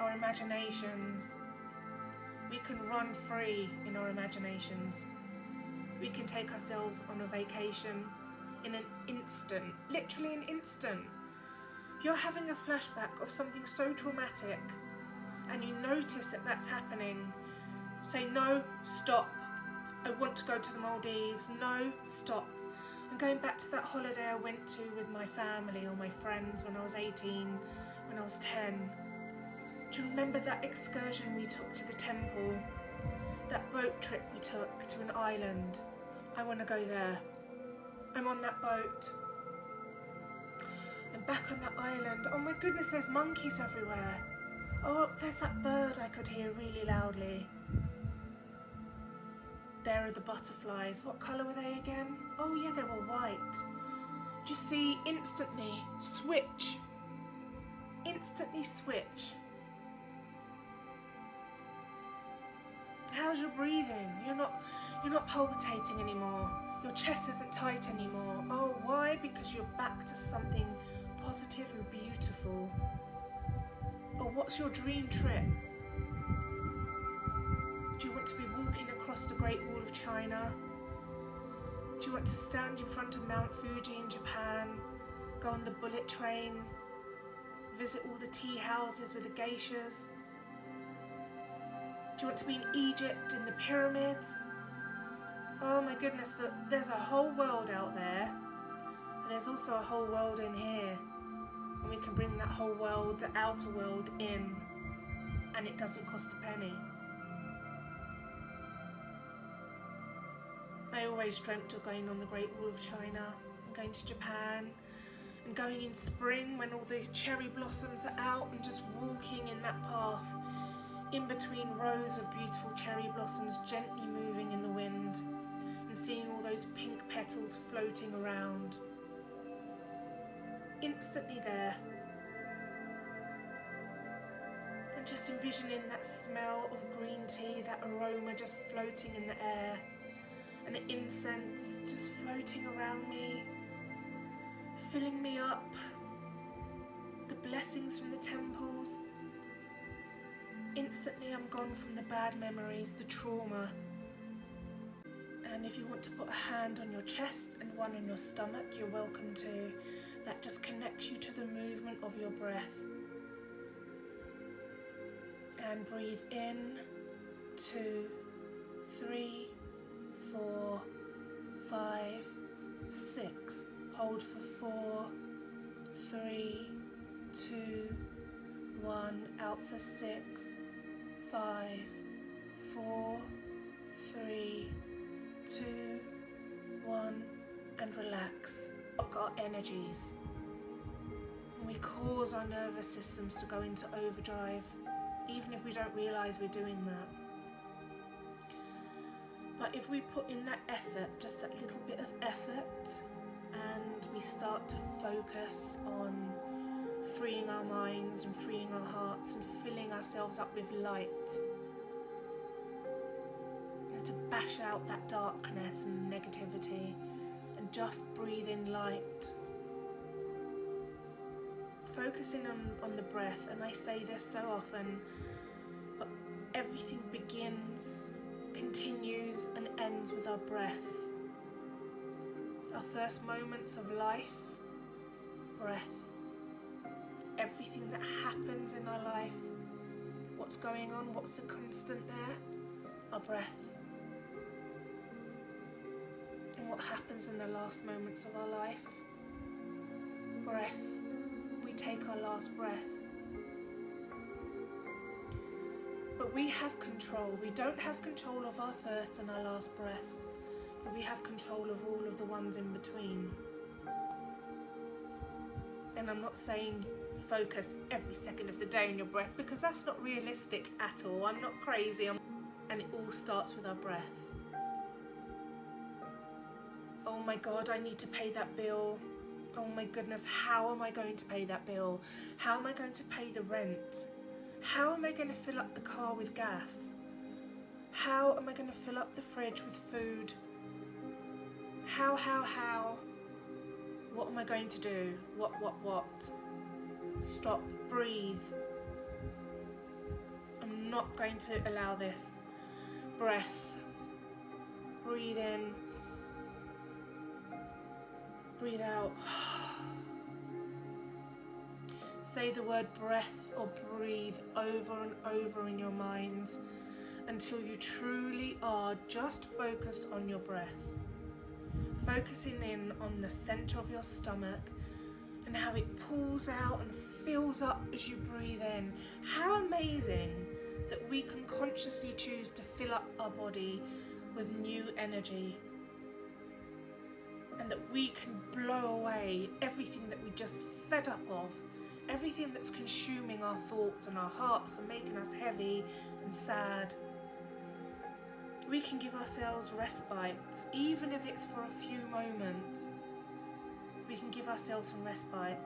our imaginations. We can run free in our imaginations. We can take ourselves on a vacation in an instant, literally an instant. If you're having a flashback of something so traumatic and you notice that that's happening, say, no, stop. I want to go to the Maldives. No, stop. I'm going back to that holiday I went to with my family or my friends when I was 18, when I was 10. Do you remember that excursion we took to the temple? That boat trip we took to an island? I want to go there. I'm on that boat. I'm back on that island. Oh my goodness, there's monkeys everywhere. Oh, there's that bird I could hear really loudly. There are the butterflies. What colour were they again? Oh yeah, they were white. Do you see? Instantly switch. Instantly switch. How's your breathing? You're not palpitating anymore. Your chest isn't tight anymore. Oh, why? Because you're back to something positive and beautiful. Or what's your dream trip? Do you want to be walking across the Great Wall of China? Do you want to stand in front of Mount Fuji in Japan, go on the bullet train, visit all the tea houses with the geishas? Do you want to be in Egypt, in the pyramids? Oh my goodness, there's a whole world out there, and there's also a whole world in here. And we can bring that whole world, the outer world, in, and it doesn't cost a penny. I always dreamt of going on the Great Wall of China and going to Japan and going in spring when all the cherry blossoms are out and just walking in that path in between rows of beautiful cherry blossoms gently moving in the wind and seeing all those pink petals floating around. Instantly there. And just envisioning that smell of green tea, that aroma just floating in the air, and the incense just floating around me, filling me up, the blessings from the temples. Instantly I'm gone from the bad memories, the trauma. And if you want to put a hand on your chest and one on your stomach, you're welcome to. That just connects you to the movement of your breath. And breathe in, 2, 3, 4, 5, 6. Hold for 4, 3, 2, 1. Out for 6, 5, 4, 3, 2, 1. And relax. Block our energies. And we cause our nervous systems to go into overdrive, even if we don't realise we're doing that. But if we put in that effort, just that little bit of effort, and we start to focus on freeing our minds and freeing our hearts and filling ourselves up with light, and to bash out that darkness and negativity and just breathe in light, focusing on the breath. And I say this so often, but everything begins, continues and ends with our breath. Our first moments of life, breath. Everything that happens in our life, what's going on, what's the constant there? Our breath. And what happens in the last moments of our life? Breath. We take our last breath. But we have control. We don't have control of our first and our last breaths, but we have control of all of the ones in between. And I'm not saying focus every second of the day on your breath, because that's not realistic at all. I'm not crazy. And it all starts with our breath. Oh my God, I need to pay that bill. Oh my goodness, how am I going to pay that bill? How am I going to pay the rent? How am I going to fill up the car with gas? How am I going to fill up the fridge with food? How? What am I going to do? What? Stop, breathe. not going to allow this. Breath. Breathe in. Breathe out. Say the word breath or breathe over and over in your minds until you truly are just focused on your breath. Focusing in on the center of your stomach and how it pulls out and fills up as you breathe in. How amazing that we can consciously choose to fill up our body with new energy, and that we can blow away everything that we just fed up of, everything that's consuming our thoughts and our hearts and making us heavy and sad. We can give ourselves respite, even if it's for a few moments. We can give ourselves some respite.